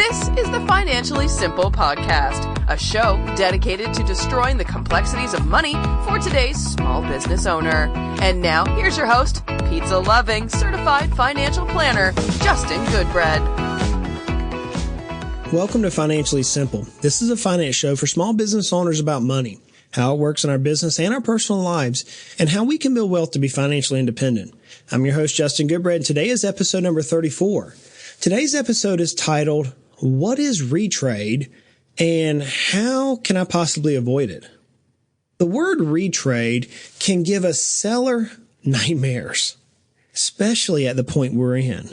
This is the Financially Simple Podcast, a show dedicated to destroying the complexities of money for today's small business owner. And now, here's your host, pizza-loving, certified financial planner, Justin Goodbread. Welcome to Financially Simple. This is a finance show for small business owners about money, how it works in our business and our personal lives, and how we can build wealth to be financially independent. I'm your host, Justin Goodbread, and today is episode number 34. Today's episode is titled, What is Retrade and How Can I Possibly Avoid It? The word retrade can give a seller nightmares, especially at the point we're in.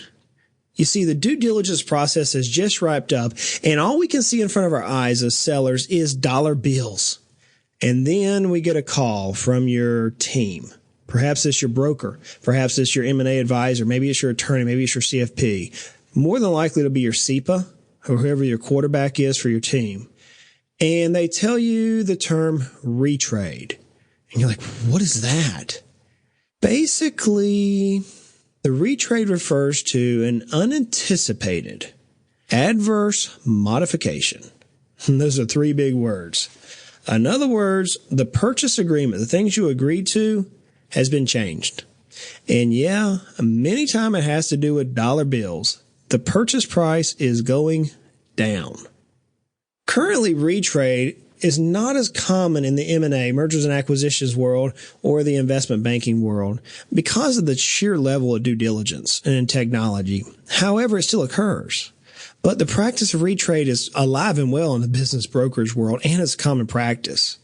You see, the due diligence process has just wrapped up, and all we can see in front of our eyes as sellers is dollar bills. And then we get a call from your team. Perhaps it's your broker. Perhaps it's your M&A advisor. Maybe it's your attorney. Maybe it's your CFP. More than likely it'll be your CEPA or whoever your quarterback is for your team. And they tell you the term retrade. And you're like, what is that? Basically, the retrade refers to an unanticipated adverse modification. And those are three big words. In other words, the purchase agreement, the things you agreed to, has been changed. And yeah, many times it has to do with dollar bills. The purchase price is going down. Currently, retrade is not as common in the M&A, mergers and acquisitions world, or the investment banking world because of the sheer level of due diligence and in technology. However, it still occurs. But the practice of retrade is alive and well in the business brokerage world, and it's common practice.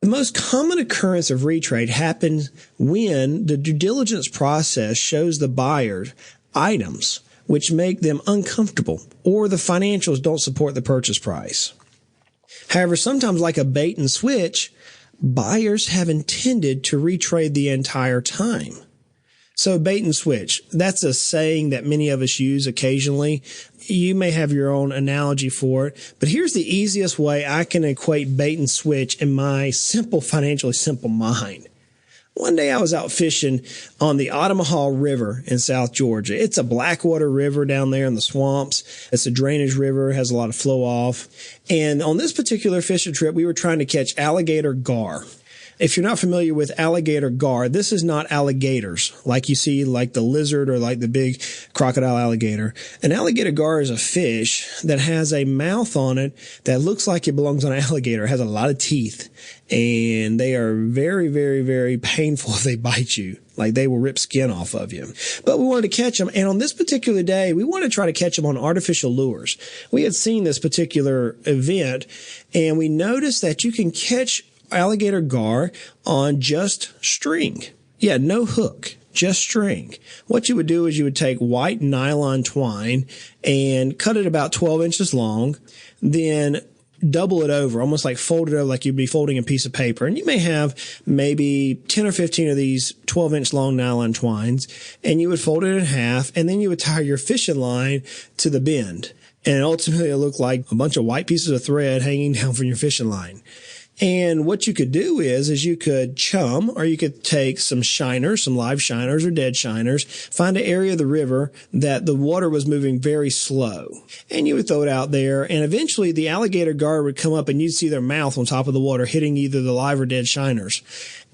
The most common occurrence of retrade happens when the due diligence process shows the buyer items which make them uncomfortable, or the financials don't support the purchase price. However, sometimes like a bait and switch, buyers have intended to retrade the entire time. So bait and switch, that's a saying that many of us use occasionally. You may have your own analogy for it, but here's the easiest way I can equate bait and switch in my financially simple mind. One day I was out fishing on the Ottawa River in South Georgia. It's a blackwater river down there in the swamps. It's a drainage river, has a lot of flow off. And on this particular fishing trip, we were trying to catch alligator gar. If you're not familiar with alligator gar, this is not alligators like you see like the lizard or like the big crocodile alligator. An alligator gar is a fish that has a mouth on it that looks like it belongs on an alligator. It has a lot of teeth, and they are very, very, very painful if they bite you. Like they will rip skin off of you. But we wanted to catch them. And on this particular day, we wanted to try to catch them on artificial lures. We had seen this particular event, and we noticed that you can catch alligator gar on just string. Yeah, no hook, just string. What you would do is you would take white nylon twine and cut it about 12 inches long, then double it over, almost like fold it over like you'd be folding a piece of paper. And you may have maybe 10 or 15 of these 12-inch long nylon twines, and you would fold it in half, and then you would tie your fishing line to the bend. And ultimately, it looked like a bunch of white pieces of thread hanging down from your fishing line. And what you could do is you could chum, or you could take some shiners, some live shiners or dead shiners, find an area of the river that the water was moving very slow. And you would throw it out there, and eventually the alligator gar would come up and you'd see their mouth on top of the water hitting either the live or dead shiners.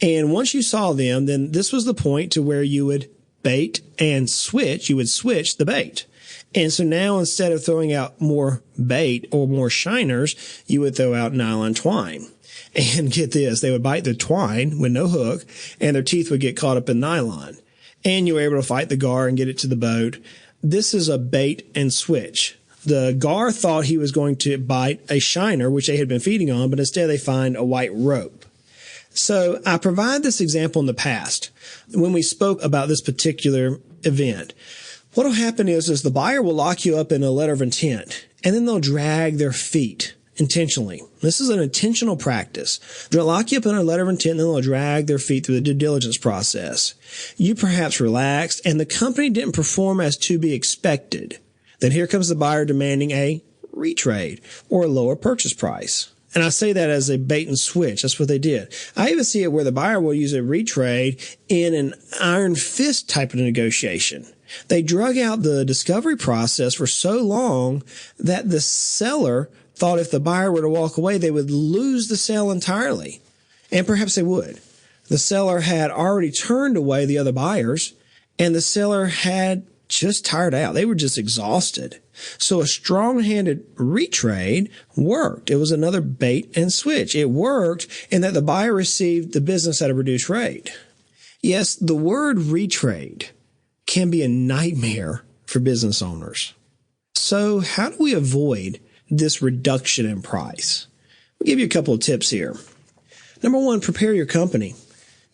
And once you saw them, then this was the point to where you would bait and switch. You would switch the bait. And so now instead of throwing out more bait or more shiners, you would throw out nylon twine. And get this, they would bite the twine with no hook, and their teeth would get caught up in nylon. And you were able to fight the gar and get it to the boat. This is a bait and switch. The gar thought he was going to bite a shiner, which they had been feeding on, but instead they find a white rope. So I provide this example in the past when we spoke about this particular event. What will happen is the buyer will lock you up in a letter of intent, and then they'll drag their feet intentionally. This is an intentional practice. They'll lock you up in a letter of intent, and then they'll drag their feet through the due diligence process. You perhaps relaxed, and the company didn't perform as to be expected. Then here comes the buyer demanding a retrade or a lower purchase price. And I say that as a bait and switch. That's what they did. I even see it where the buyer will use a retrade in an iron fist type of negotiation. They drug out the discovery process for so long that the seller thought if the buyer were to walk away, they would lose the sale entirely. And perhaps they would. The seller had already turned away the other buyers, and the seller had just tired out. They were just exhausted. So a strong-handed retrade worked. It was another bait and switch. It worked in that the buyer received the business at a reduced rate. Yes, the word retrade can be a nightmare for business owners. So how do we avoid this reduction in price? I'll give you a couple of tips here. Number one, prepare your company.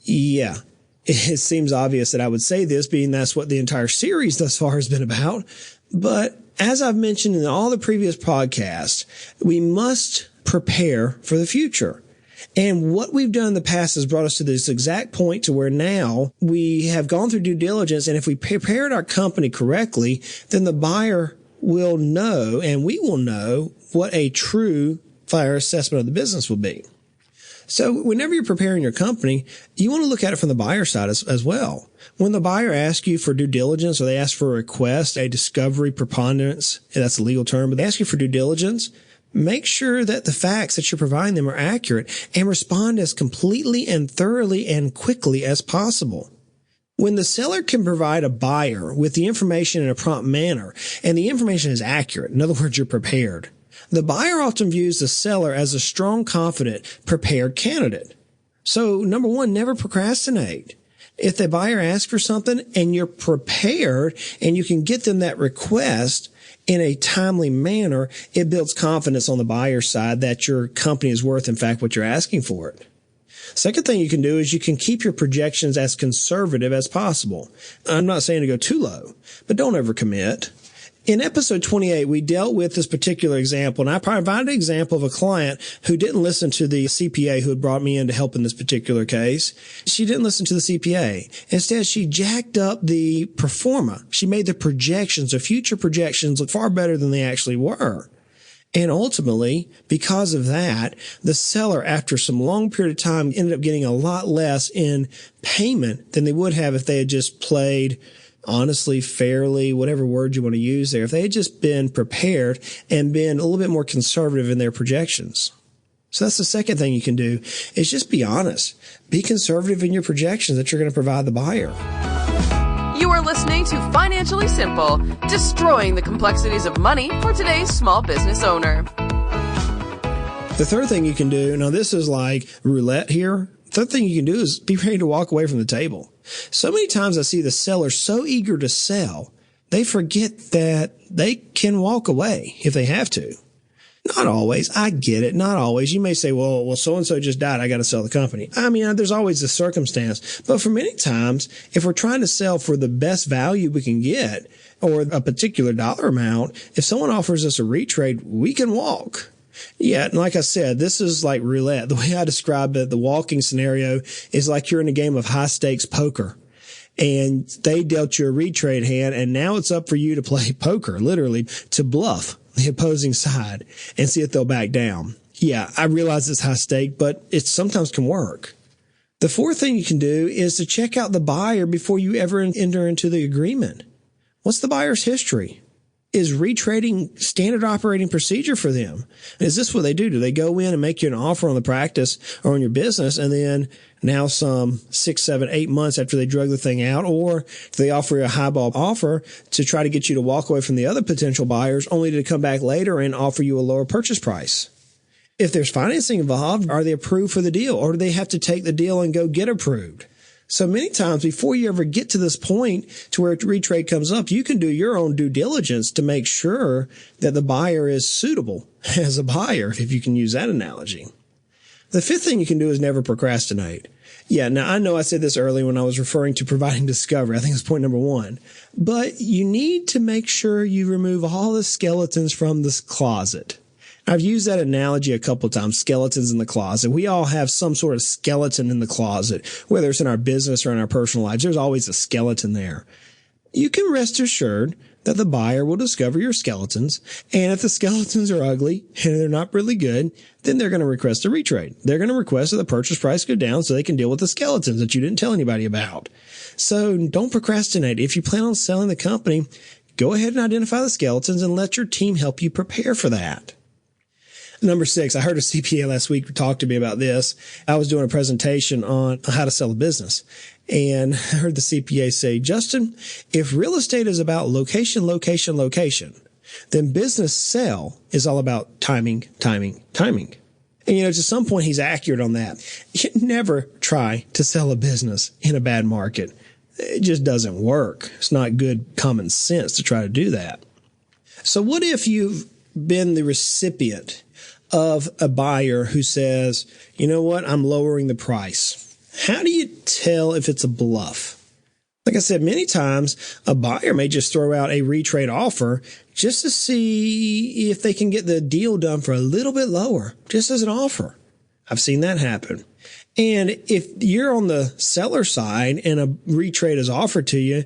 Yeah, it seems obvious that I would say this, being that's what the entire series thus far has been about. But as I've mentioned in all the previous podcasts, we must prepare for the future. And what we've done in the past has brought us to this exact point to where now we have gone through due diligence. And if we prepared our company correctly, then the buyer will know and we will know what a true fair assessment of the business will be. So whenever you're preparing your company, you want to look at it from the buyer side as well. When the buyer asks you for due diligence or they ask for a request, a discovery preponderance, that's a legal term, but they ask you for due diligence, make sure that the facts that you're providing them are accurate and respond as completely and thoroughly and quickly as possible. When the seller can provide a buyer with the information in a prompt manner and the information is accurate, in other words, you're prepared, the buyer often views the seller as a strong, confident, prepared candidate. So, number one, never procrastinate. If the buyer asks for something and you're prepared and you can get them that request in a timely manner, it builds confidence on the buyer's side that your company is worth, in fact, what you're asking for it. Second thing you can do is you can keep your projections as conservative as possible. I'm not saying to go too low, but don't overcommit. In episode 28, we dealt with this particular example, and I provided an example of a client who didn't listen to the CPA who had brought me in to help in this particular case. She didn't listen to the CPA. Instead, she jacked up the pro forma. She made the projections, the future projections, look far better than they actually were. And ultimately, because of that, the seller, after some long period of time, ended up getting a lot less in payment than they would have if they had just played honestly, fairly, whatever word you want to use there, if they had just been prepared and been a little bit more conservative in their projections. So that's the second thing you can do is just be honest. Be conservative in your projections that you're going to provide the buyer. You are listening to Financially Simple, destroying the complexities of money for today's small business owner. The third thing you can do, now this is like roulette here. Third thing you can do is be ready to walk away from the table. So many times I see the seller so eager to sell, they forget that they can walk away if they have to. Not always. I get it. Not always. You may say, well, so-and-so just died. I got to sell the company. I mean, there's always a circumstance. But for many times, if we're trying to sell for the best value we can get or a particular dollar amount, if someone offers us a retrade, we can walk. Yeah, and like I said, this is like roulette. The way I describe it, the walking scenario is like you're in a game of high-stakes poker, and they dealt you a retrade hand, and now it's up for you to play poker, literally, to bluff the opposing side and see if they'll back down. Yeah, I realize it's high stake, but it sometimes can work. The fourth thing you can do is to check out the buyer before you ever enter into the agreement. What's the buyer's history? Is retrading standard operating procedure for them? Is this what they do? Do they go in and make you an offer on the practice or on your business, and then now some 6, 7, 8 months after they drug the thing out, or do they offer you a highball offer to try to get you to walk away from the other potential buyers only to come back later and offer you a lower purchase price? If there's financing involved, are they approved for the deal, or do they have to take the deal and go get approved? So many times before you ever get to this point to where a retrade comes up, you can do your own due diligence to make sure that the buyer is suitable as a buyer, if you can use that analogy. The fifth thing you can do is never procrastinate. Yeah, now I know I said this earlier when I was referring to providing discovery. I think it's point number 1. But you need to make sure you remove all the skeletons from this closet. I've used that analogy a couple of times, skeletons in the closet. We all have some sort of skeleton in the closet, whether it's in our business or in our personal lives. There's always a skeleton there. You can rest assured that the buyer will discover your skeletons, and if the skeletons are ugly and they're not really good, then they're going to request a retrade. They're going to request that the purchase price go down so they can deal with the skeletons that you didn't tell anybody about. So don't procrastinate. If you plan on selling the company, go ahead and identify the skeletons and let your team help you prepare for that. Number 6, I heard a CPA last week talk to me about this. I was doing a presentation on how to sell a business. And I heard the CPA say, Justin, if real estate is about location, location, location, then business sell is all about timing, timing, timing. And, to some point, he's accurate on that. You never try to sell a business in a bad market. It just doesn't work. It's not good common sense to try to do that. So what if you've been the recipient of a buyer who says, you know what, I'm lowering the price? How do you tell if it's a bluff? Like I said, many times a buyer may just throw out a retrade offer just to see if they can get the deal done for a little bit lower, just as an offer. I've seen that happen. And if you're on the seller side and a retrade is offered to you,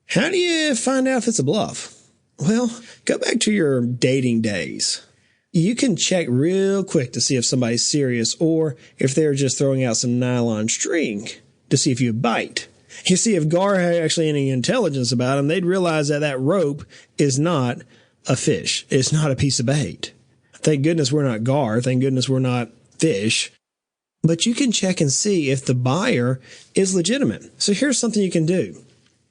how do you find out if it's a bluff? Well, go back to your dating days. You can check real quick to see if somebody's serious or if they're just throwing out some nylon string to see if you bite. You see, if Gar had actually any intelligence about them, they'd realize that that rope is not a fish. It's not a piece of bait. Thank goodness we're not Gar. Thank goodness we're not fish. But you can check and see if the buyer is legitimate. So here's something you can do.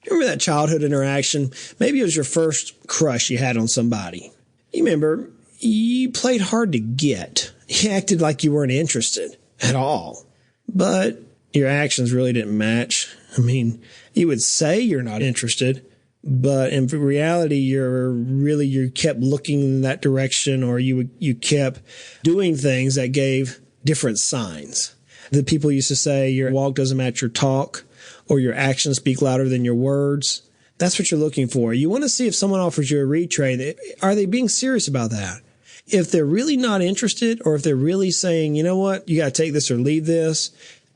Remember that childhood interaction? Maybe it was your first crush you had on somebody. You remember, you played hard to get. You acted like you weren't interested at all. But your actions really didn't match. I mean, you would say you're not interested, but in reality, you kept looking in that direction, or you kept doing things that gave different signs. The people used to say your walk doesn't match your talk, or your actions speak louder than your words. That's what you're looking for. You want to see if someone offers you a retrade. Are they being serious about that? If they're really not interested, or if they're really saying, you know what, you got to take this or leave this,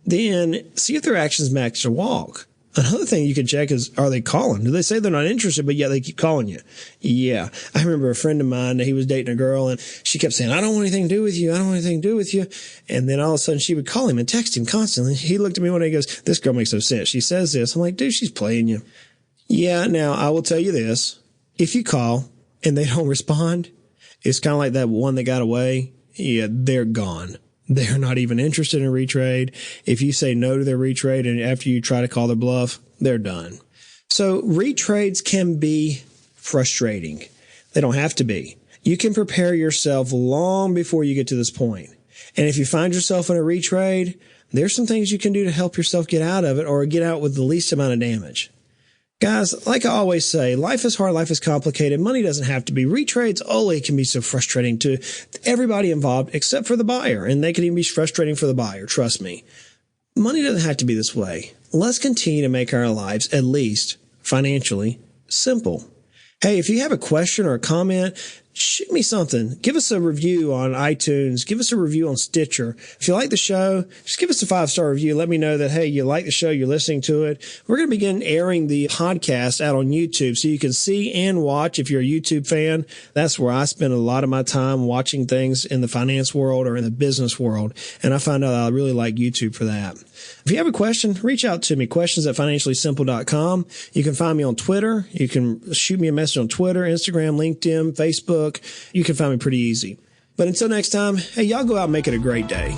then see if their actions match their walk. Another thing you can check is, are they calling? Do they say they're not interested, but yet they keep calling you? Yeah. I remember a friend of mine, he was dating a girl, and she kept saying, I don't want anything to do with you. I don't want anything to do with you. And then all of a sudden she would call him and text him constantly. He looked at me one day and goes, this girl makes no sense. She says this. I'm like, dude, she's playing you. Yeah. Now I will tell you this. If you call and they don't respond, it's kind of like that one that got away. Yeah, they're gone. They're not even interested in retrade. If you say no to their retrade and after you try to call their bluff, they're done. So retrades can be frustrating. They don't have to be. You can prepare yourself long before you get to this point. And if you find yourself in a retrade, there's some things you can do to help yourself get out of it or get out with the least amount of damage. Guys, like I always say, life is hard, life is complicated. Money doesn't have to be. Retrades only can be so frustrating to everybody involved except for the buyer, and they can even be frustrating for the buyer, trust me. Money doesn't have to be this way. Let's continue to make our lives, at least financially, simple. Hey, if you have a question or a comment, shoot me something. Give us a review on iTunes. Give us a review on Stitcher. If you like the show, just give us a 5-star review. Let me know that, hey, you like the show, you're listening to it. We're going to begin airing the podcast out on YouTube so you can see and watch if you're a YouTube fan. That's where I spend a lot of my time watching things in the finance world or in the business world. And I find out I really like YouTube for that. If you have a question, reach out to me, questions@financiallysimple.com. You can find me on Twitter. You can shoot me a message on Twitter, Instagram, LinkedIn, Facebook. You can find me pretty easy. But until next time, hey, y'all go out and make it a great day.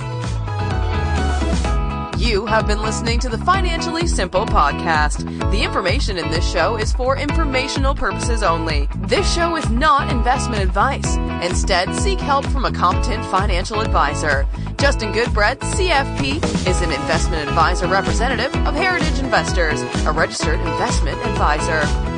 You have been listening to the Financially Simple podcast. The information in this show is for informational purposes only. This show is not investment advice. Instead, seek help from a competent financial advisor. Justin Goodbread, CFP, is an investment advisor representative of Heritage Investors, a registered investment advisor.